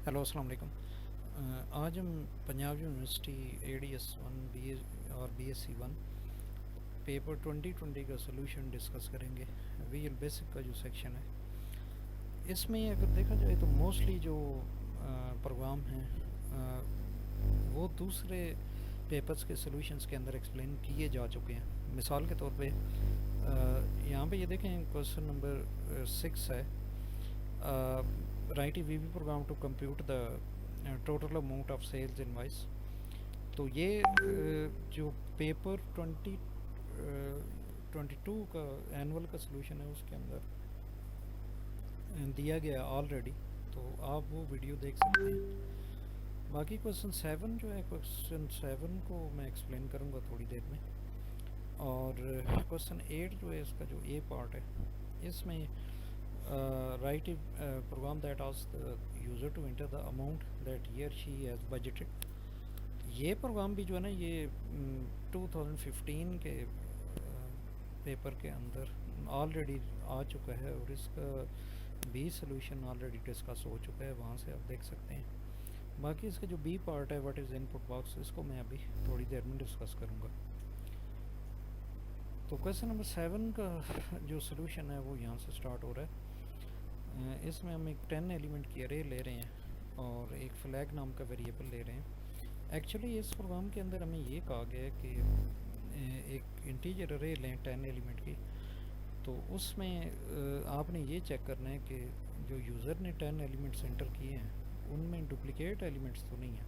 Hello अस्सलाम वालेकुम। आज हम Punjab university ADS one B और बीएससी वन पेपर 2020 का सोल्यूशन डिस्कस करेंगे। वीएल बेसिक का जो सेक्शन है इसमें अगर देखा जाए तो मोस्टली जो प्रोग्राम हैं वो दूसरे पेपर्स के सोल्यूशंस के अंदर एक्सप्लेन किए जा चुके हैं। मिसाल के तौर पे यहाँ पे ये देखें, क्वेश्चन नंबर 6 है, write a VB program to compute the total amount of sales invoice. तो ये जो पेपर 2022 का एनुअल का सोल्यूशन है उसके अंदर दिया गया ऑलरेडी, तो आप वो वीडियो देख सकते हैं। बाकी क्वेश्चन 7 जो है, क्वेश्चन 7 को मैं एक्सप्लेन करूँगा थोड़ी देर में। और क्वेश्चन 8 जो है इसका जो ए पार्ट है, इसमें write a program that asks the user to enter the amount that he और शी हैज़ बजटेड। ये प्रोग्राम भी जो है ना, ये 2015 के पेपर के अंदर ऑलरेडी आ चुका है और इसका भी सोल्यूशन ऑलरेडी डिस्कस हो चुका है, वहाँ से आप देख सकते हैं। बाकी इसका जो बी पार्ट है, व्हाट इज़ इनपुट बॉक्स, इसको मैं अभी थोड़ी देर में डिस्कस करूँगा। तो क्वेश्चन नंबर 7 का जो सोल्यूशन है वो यहाँ से स्टार्ट हो रहा है। इसमें हम एक 10 एलिमेंट की अरे ले रहे हैं और एक फ्लैग नाम का वेरिएबल ले रहे हैं। एक्चुअली इस प्रोग्राम के अंदर हमें ये कहा गया है कि एक इंटीजर अरे लें 10 एलिमेंट की, तो उसमें आपने ये चेक करना है कि जो यूज़र ने 10 एलिमेंट्स एंटर किए हैं उनमें डुप्लिकेट एलिमेंट्स तो नहीं हैं।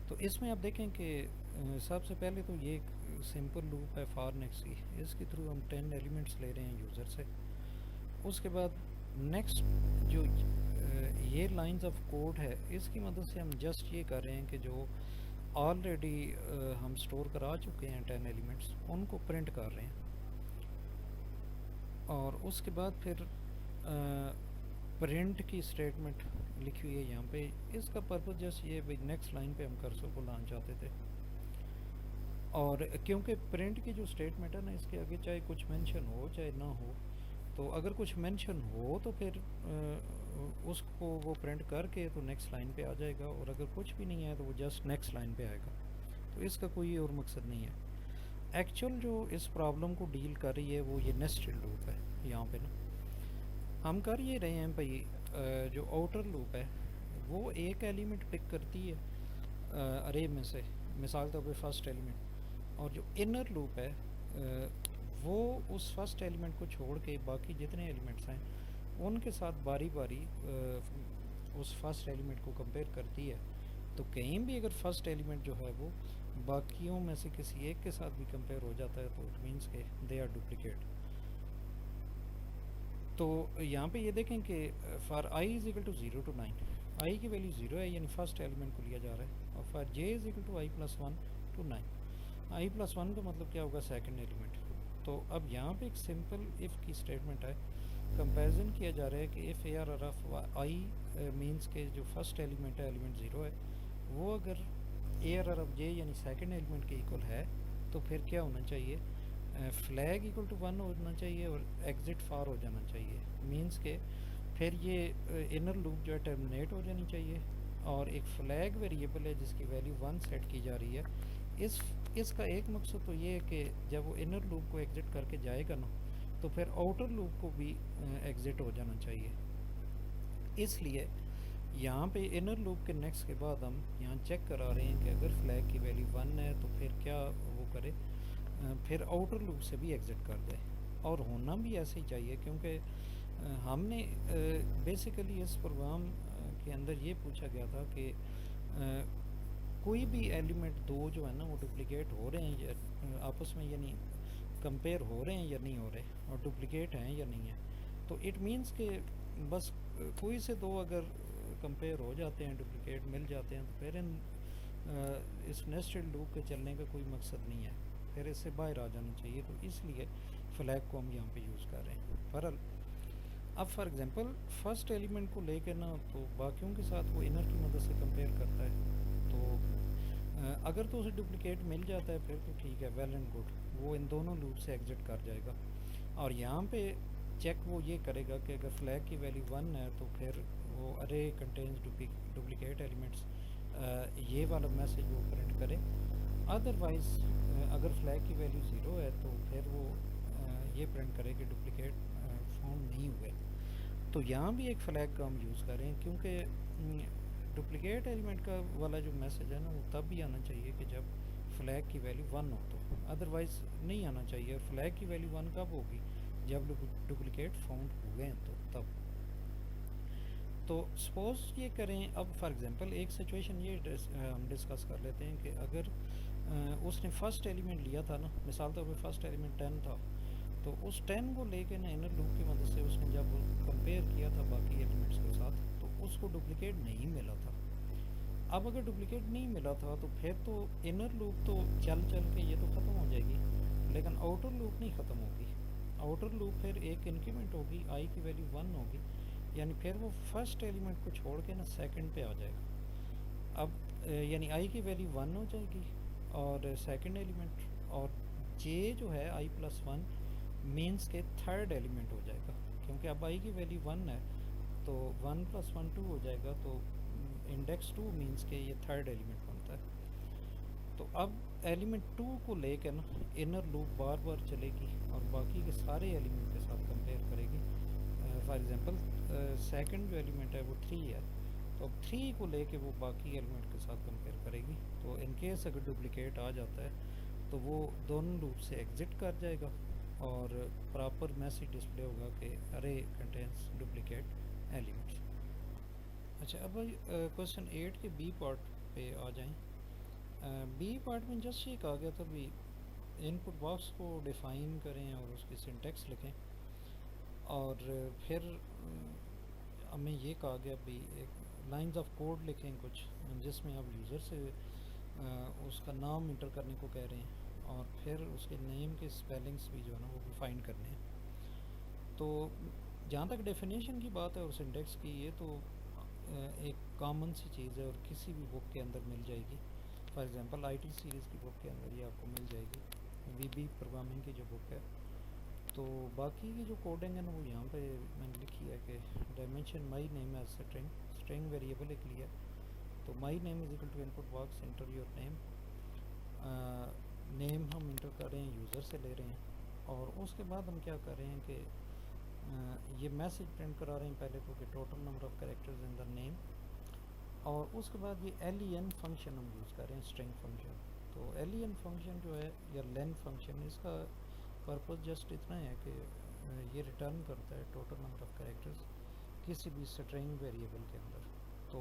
तो इसमें आप देखें कि सबसे पहले तो ये एक सिंपल लूप है फॉर नेक्स्ट की, इसके थ्रू हम 10 एलिमेंट्स ले रहे हैं यूज़र से। उसके बाद नेक्स्ट जो ये लाइंस ऑफ कोड है, इसकी मदद से हम जस्ट ये कर रहे हैं कि जो ऑलरेडी हम स्टोर करा चुके हैं 10 एलिमेंट्स, उनको प्रिंट कर रहे हैं। और उसके बाद फिर प्रिंट की स्टेटमेंट लिखी हुई है यहाँ पे। इसका पर्पज़ जस्ट ये भाई नेक्स्ट लाइन पे हम कर्सर को लाना चाहते थे, और क्योंकि प्रिंट की जो स्टेटमेंट है ना, इसके आगे चाहे कुछ मेंशन हो चाहे ना हो, तो अगर कुछ मेंशन हो तो फिर उसको वो प्रिंट करके तो नेक्स्ट लाइन पे आ जाएगा, और अगर कुछ भी नहीं है तो वो जस्ट नेक्स्ट लाइन पे आएगा। तो इसका कोई और मकसद नहीं है। एक्चुअल जो इस प्रॉब्लम को डील कर रही है वो ये नेस्टेड लूप है। यहाँ पे ना हम कर ये रहे हैं भाई, जो आउटर लूप है वो एक एलिमेंट पिक करती है अरे में से, मिसाल तौर पे फर्स्ट एलिमेंट, और जो इनर लूप है वो उस फर्स्ट एलिमेंट को छोड़ के बाकी जितने एलिमेंट्स हैं उनके साथ बारी बारी उस फर्स्ट एलिमेंट को कंपेयर करती है। तो कहीं भी अगर फर्स्ट एलिमेंट जो है वो बाकियों में से किसी एक के साथ भी कंपेयर हो जाता है तो इट मीन्स के दे आर डुप्लीकेट। तो यहाँ पे ये देखें कि for I is equal to 0 to 9, I की वैल्यू 0 है यानी फर्स्ट एलिमेंट को लिया जा रहा है, और for J is equal to I plus 1 to 9, I plus 1 का मतलब क्या होगा, सेकंड एलिमेंट। तो अब यहाँ पे एक सिंपल इफ़ की स्टेटमेंट है, कंपैरिजन किया जा रहा है कि if A R R of I means के जो फर्स्ट एलिमेंट है, एलिमेंट 0 है, वो अगर ए आर आर ऑफ जे यानी सेकंड एलिमेंट के इक्वल है तो फिर क्या होना चाहिए, फ्लैग इक्वल टू 1 होना चाहिए और एग्ज़िट फार हो जाना चाहिए। मींस के फिर ये इनर लूप जो है टर्मिनेट हो जानी चाहिए, और एक फ्लैग वेरिएबल है जिसकी वैल्यू 1 सेट की जा रही है। इसका एक मकसद तो ये है कि जब वो इनर लूप को एग्ज़िट करके जाएगा ना, तो फिर आउटर लूप को भी एग्ज़िट हो जाना चाहिए। इसलिए यहाँ पे इनर लूप के नेक्स्ट के बाद हम यहाँ चेक करा रहे हैं कि अगर फ्लैग की वैल्यू 1 है तो फिर क्या वो करे, फिर आउटर लूप से भी एग्ज़िट कर दे। और होना भी ऐसे ही चाहिए, क्योंकि हमने बेसिकली इस प्रोग्राम के अंदर ये पूछा गया था कि कोई भी एलिमेंट दो जो है ना वो डुप्लिकेट हो रहे हैं या आपस में, यानी कंपेयर हो रहे हैं या नहीं हो रहे, और डुप्लिकेट हैं या नहीं है। तो इट मीन्स कि बस कोई से दो अगर कंपेयर हो जाते हैं, डुप्लिकेट मिल जाते हैं, तो फिर इस नेस्टेड लूप के चलने का कोई मकसद नहीं है, फिर इससे बाहर आ जाना चाहिए। तो इसलिए फ्लैग को हम यहाँ पे यूज़ कर रहे हैं। बहरहाल अब फॉर एग्जांपल फर्स्ट एलिमेंट को लेकर ना, तो बाकियों के साथ वो इनर की मदद से कंपेयर करता है, तो अगर तो उसे डुप्लिकेट मिल जाता है फिर तो ठीक है, वेल एंड गुड, वो इन दोनों लूप से एग्ज़िट कर जाएगा। और यहाँ पे चेक वो ये करेगा कि अगर फ्लैग की वैल्यू 1 है तो फिर वो अरे कंटेन्स डुप्लिकेट एलिमेंट्स, ये वाला मैसेज वो प्रिंट करे। अदरवाइज़ अगर फ्लैग की वैल्यू ज़ीरो है तो फिर वो ये प्रिंट करे कि डुप्लिकेट फाउंड नहीं हुए। तो यहाँ भी एक फ्लैग का हम यूज़ करें, क्योंकि डुप्लिकेट एलिमेंट का वाला जो मैसेज है ना वो तब भी आना चाहिए कि जब फ्लैग की वैल्यू वन हो, तो अदरवाइज़ नहीं आना चाहिए। और फ्लैग की वैल्यू वन कब होगी, जब डुप्लिकेट फाउंड हुए हैं तो तब। तो सपोज़ ये करें, अब फॉर एग्जांपल एक सिचुएशन ये हम डिस्कस कर लेते हैं कि अगर उसने फ़र्स्ट एलिमेंट लिया था ना, मिसाल तौर पे फर्स्ट एलिमेंट 10 था, तो उस 10 को लेके ना इनर लूप की मदद से उसने जब कंपेयर किया था बाकी एलिमेंट्स के साथ, तो उसको डुप्लिकेट नहीं मिला था। अब अगर डुप्लिकेट नहीं मिला था तो फिर तो इनर लूप तो चल के ये तो ख़त्म हो जाएगी, लेकिन आउटर लूप नहीं ख़त्म होगी। आउटर लूप फिर एक इंक्रीमेंट होगी, आई की वैल्यू 1 होगी, यानी फिर वो फर्स्ट एलिमेंट को छोड़ के ना सेकंड पे आ जाएगा। अब यानी आई की वैल्यू 1 हो जाएगी और सेकंड एलिमेंट, और जे जो है आई प्लस वन मीन्स के थर्ड एलिमेंट हो जाएगा, क्योंकि अब आई की वैल्यू 1 है तो 1 + 1 2 हो जाएगा, तो इंडेक्स 2 मीन्स के ये थर्ड एलिमेंट बनता है। तो अब एलिमेंट 2 को लेकर ना इनर लूप बार बार चलेगी और बाकी के सारे एलिमेंट के साथ कंपेयर करेगी। फॉर एग्जांपल सेकंड जो एलिमेंट है वो 3 है, तो अब 3 को लेके वो बाकी एलिमेंट के साथ कंपेयर करेगी। तो इन केस अगर डुप्लिकेट आ जाता है तो वो दोनों लूप से एग्ज़िट कर जाएगा और प्रॉपर मैसेज डिस्प्ले होगा कि अरे कंटेन्स डुप्लिकेट एलिमेंट्स। अच्छा, अब क्वेश्चन 8 के बी पार्ट पे आ जाएं। बी पार्ट में जस्ट ये कहा गया था भी इनपुट बॉक्स को डिफ़ाइन करें और उसकी सिंटेक्स लिखें, और फिर हमें ये कहा गया भी एक लाइंस ऑफ कोड लिखें कुछ, जिसमें आप यूज़र से उसका नाम इंटर करने को कह रहे हैं और फिर उसके नेम के स्पेलिंग्स भी जो है ना वो भी फाइंड करने हैं। तो जहाँ तक डेफिनेशन की बात है और सिंटेक्स की, ये तो एक कॉमन सी चीज़ है और किसी भी बुक के अंदर मिल जाएगी। फॉर एग्जांपल आईटी सीरीज़ की बुक के अंदर ये आपको मिल जाएगी, वीबी प्रोग्रामिंग की जो बुक है। तो बाकी की जो कोडिंग है ना वो यहाँ पे मैंने लिखी है कि dimension my name as string variable एक लिया, तो my name is equal to input box enter your name. Name हम इंटर कर रहे हैं, यूज़र से ले रहे हैं, और उसके बाद हम क्या कर रहे हैं कि ये मैसेज प्रिंट करा रहे हैं पहले तो कि total number of characters in the name, और उसके बाद ये len फंक्शन हम यूज़ कर रहे हैं, स्ट्रिंग फंक्शन। तो len फंक्शन जो है या len फंक्शन, इसका पर्पस जस्ट इतना है कि ये रिटर्न करता है टोटल नंबर ऑफ़ कैरेक्टर्स किसी भी स्ट्रिंग वेरिएबल के अंदर। तो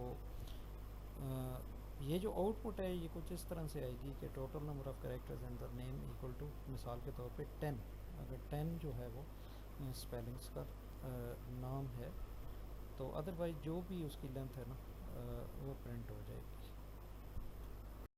ये जो आउटपुट है ये कुछ इस तरह से आएगी कि total number of characters in the name equal to, मिसाल के तौर पे 10, अगर 10 जो है वो स्पेलिंग्स का नाम है, तो अदरवाइज़ जो भी उसकी लेंथ है ना वो प्रिंट हो जाएगी।